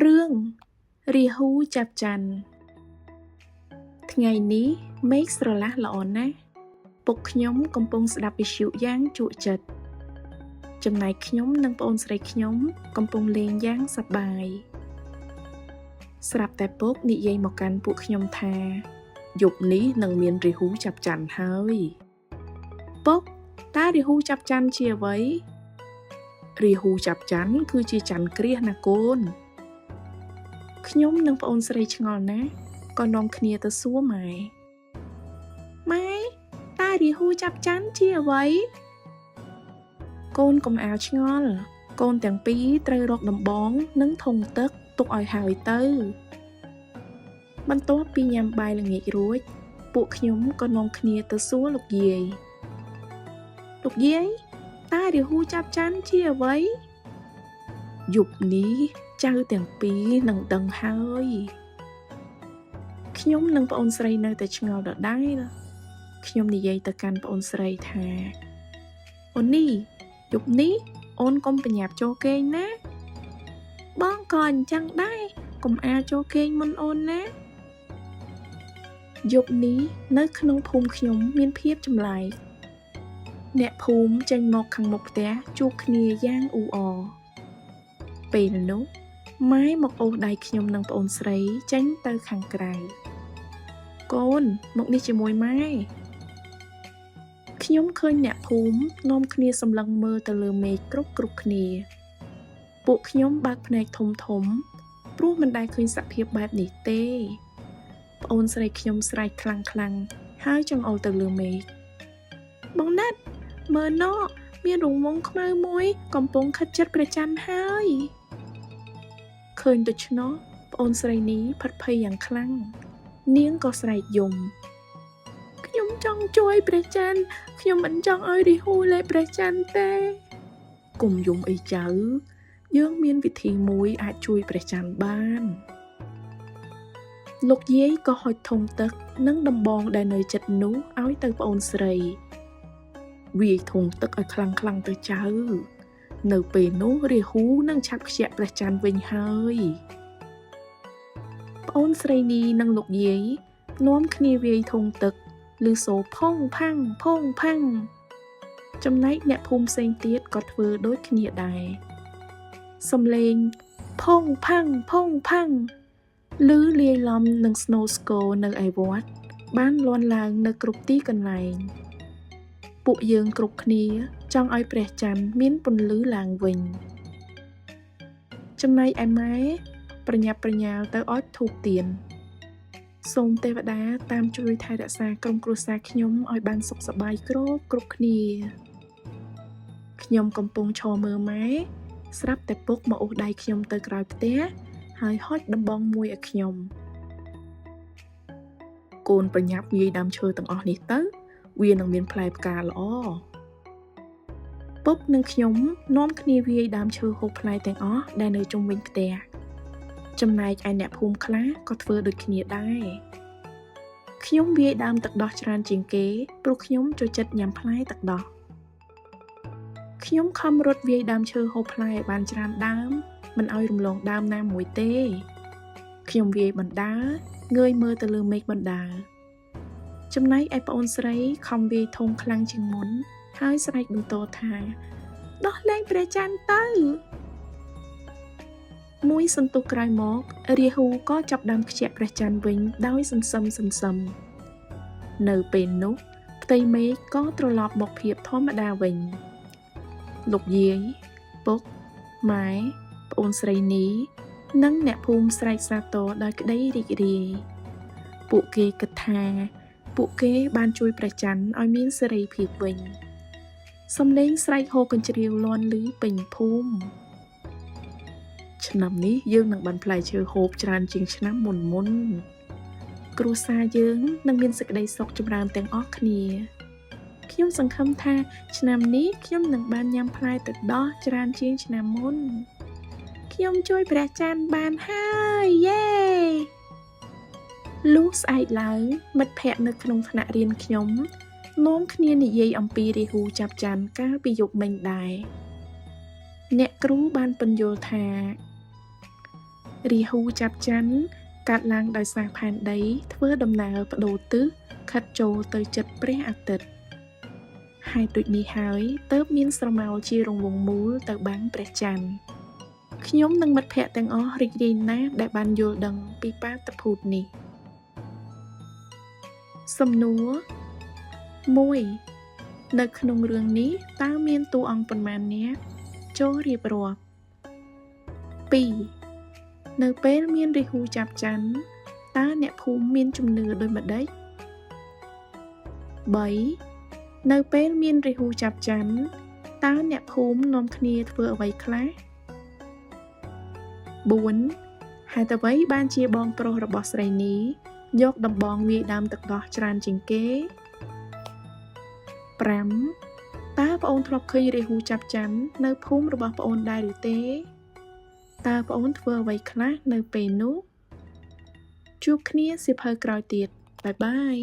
រឿងរាហូចាប់ច័ន្ទថ្ងៃនេះមេឃស្រឡះល្អណាស់ពុកខ្ញុំកំពុងស្ដាប់វិទ្យុយ៉ាងជក់ចិត្តចំណែកខ្ញុំនិងប្អូនស្រីខ្ញុំកំពុងលេងយ៉ាងសប្បាយស្រាប់តែពុកនិយាយមកកាន់ពួកខ្ញុំថាយប់នេះនឹងមានរាហូចាប់ច័ន្ទហើយពុកតើរាហូចាប់ច័ន្ទជាអ្វីរាហូចាប់ច័ន្ទគឺជាច័ន្ទគ្រាសណាកូនខ្ញុំនិងប្អូនស្រីឆ្ងល់ណាស់ក៏នាំគ្នាទៅសួរម៉ែតើរាហូចាប់ច័ន្ទជាអ្វីកូនកុំអាលឆ្ងល់កូនទាំងពីរត្រូវរកដំបងនិងធុងទឹកទុកឲ្យហើយទៅបន្ទាប់ពីញ៉ាំបាយល្ងាចរួចពួកខ្ញុំក៏នាំគ្នាទៅសួរលោកយាយតើរាហូចាប់ច័ន្ទជាអ្វីយប់នេះចៅទាំងពីរនឹងដឹងហើយខ្ញុំនិងប្អូនស្រីនៅតែឆ្ងល់ដដែលខ្ញុំនិយាយទៅកាន់ប្អូនស្រីថាអូននេះយប់នេះអូនកុំប្រញាប់ចូលគេងណាបងក៏អញ្ចឹងដែរកុំអាលចូលគេងមុនអូនណាយប់នេះនៅក្នុងភូមិខ្ញុំមានភាពចម្លែកអ្នកភូមិចេញមកខាងមុខផ្ទះជួបគ្នាយ៉ាងអ៊ូអរពេលនោះម៉ែមកអូសដៃខ្ញុំនិងប្អូនស្រីចេញទៅខាងក្រៅកូនមកនេះជាមួយម៉ែខ្ញុំឃើញអ្នកភូមិនាំគ្នាសម្លឹងមើលទៅលើមេឃគ្រប់គ្នាពួកខ្ញុំបើកភ្នែកធំព្រោះមិនដែលឃើញសភាពបែបនេះទេប្អូនស្រីខ្ញុំស្រែកខ្លាំងហើយចង្អុលទៅលើមេឃបងណាត់មើលណោមានរង្វង់ខ្មៅមួយកំពុងខិតជិតព្រះច័ន្ទហើយឃើញដូច្នោះប្អូនស្រីនេះផិតភ័យយ៉ាងខ្លាំងនាងក៏ស្រែកយំខ្ញុំចង់ជួយព្រះច័ន្ទខ្ញុំមិនចង់ឲ្យរាហូលេបព្រះច័ន្ទទេកុំយំអីចៅយើងមានវិធីមួយអាចជួយព្រះច័ន្ទបានលោកយាយក៏ហុចធុងទឹកនិងដំបងដែលនៅជិតនោះឲ្យទៅប្អូនស្រីវាយធុងទឹកឲ្យខ្លាំងទៅចៅនៅពេលនោះរាហូនឹងឆាប់ខ្ជាក់ព្រះច័ន្ទវិញហើយប្អូនស្រីនេះនិងលោកយាយនាំគ្នាវាយធុងទឹកឬសូរផុងផាំងចំណែកអ្នកភូមិផ្សេងទៀតក៏ធ្វើដូចគ្នាដែរសំឡេងផុងផាំងឮលាយឡំនឹងស្នូរស្គរនៅឯវត្តបានលាន់ឡើងនៅគ្រប់ទីកន្លែងពួកយើងគ្រប់គ្នាចង់ឲ្យព្រះច័ន្ទមានពន្លឺឡើងវិញចំណែកឯម៉ែប្រញាប់ប្រញាល់ទៅអុជធូបទៀនសូមទេវតាតាមជួយថែរក្សាក្រុមគ្រួសារខ្ញុំឲ្យបានសុខសប្បាយគ្រប់គ្នាខ្ញុំកំពុងឈរមើលម៉ែស្រាប់តែពុកមកអូសដៃខ្ញុំទៅក្រោយផ្ទះហើយហុចដំបងមួយឲ្យខ្ញុំកូនប្រញាប់វាយដើមឈើទាំងអស់នេះទៅវានឹងមានផ្លែផ្កាល្អពុកនិងខ្ញុំនាំគ្នាវាយដើមឈើហូបផ្លែទាំងអស់ដែលនៅជុំវិញផ្ទះចំណែកឯអ្នកភូមិខ្លះក៏ធ្វើដូចគ្នាដែរខ្ញុំវាយដើមទឹកដោះច្រើនជាងគេព្រោះខ្ញុំចូលចិត្តញ៉ាំផ្លែទឹកដោះខ្ញុំខំរត់វាយដើមឈើហូបផ្លែឲ្យបានច្រើនដើមមិនឲ្យរំលងដើមណាមួយទេខ្ញុំវាយបណ្ដើរងើយមើលទៅលើមេឃបណ្ដើរចំណែកឯប្អូនស្រីខំវាយធុងខ្លាំងជាងមុនហើយស្រែកបន្តថាដោះលែងព្រះច័ន្ទទៅមួយសន្ទុះក្រោយមករាហូក៏ចាប់ដើមខ្ជាក់ព្រះច័ន្ទវិញដោយសន្សឹមនៅពេលនោះផ្ទៃមេឃក៏ត្រឡប់មកភាពធម្មតាវិញលោកយាយពុកម៉ែប្អូនស្រីនេះនិងអ្នកភូមិស្រែកសាទរដោយក្តីរីករាយពួកគេគិតថាពួកគេបានជួយព្រះច័ន្ទឲ្យមានសេរីភាពវិញសំឡេងស្រែកហ៊ោកញ្ជ្រៀវលាន់ឮពេញភូមិឆ្នាំនេះយើងនឹងបានផ្លែឈើហូបច្រើនជាងឆ្នាំមុនគ្រួសារយើងនឹងមានសេចក្តីសុខចម្រើនទាំងអស់គ្នាខ្ញុំសង្ឃឹមថាឆ្នាំនេះខ្ញុំនឹងបានញ៉ាំផ្លែទឹកដោះច្រើនជាងឆ្នាំមុនខ្ញុំជួយព្រះច័ន្ទបានហើយយេលុះស្អែកឡើងមិត្តភ័ក្តិនៅក្នុងថ្នាក់រៀនខ្ញុំនាំគ្នានិយាយអំពីរាហូចាប់ច័ន្ទកាលពីយប់មិញដែរអ្នកគ្រូបានពន្យល់ថា រាហូចាប់ច័ន្ទកាត់ឡើងដោយសារផែនដីធ្វើដំណើរបដូរទិសខិតចូលទៅជិតព្រះអាទិត្យហេតុដូចនេះហើយទើបមានស្រមោលជារង្វង់មូលទៅបាំងព្រះច័ន្ទខ្ញុំនិងមិត្តភក្តិទាំងអស់រីករាយណាស់ដែលបានយល់ដឹងពីបាតុភូតនេះសំណួរ 1. នៅក្នុងរឿងនេះតើមានតួអង្គប៉ុន្មាននាក់ចូលរៀបរាប់ 2. នៅពេលមានរាហូចាប់ច័ន្ទតើអ្នកភូមិមានជំនឿដូចម្តេច 3. នៅពេលមានរាហូចាប់ច័ន្ទតើអ្នកភូមិនាំគ្នាធ្វើអ្វីខ្លះ 4. ហេតុអ្វីបានជាបងប្រុសរបស់ស្រីនេះយកដំបងវាយដើមទឹកដោះច្រើនជាងគេ 5. តើប្អូនធ្លាប់ឃើញរាហូចាប់ច័ន្ទនៅភូមិរបស់ប្អូនដែរឬទេតើប្អូនធ្វើអ្វីខ្លះនៅពេលនោះជួបគ្នាសៀវភៅក្រោយទៀតបាយបាយ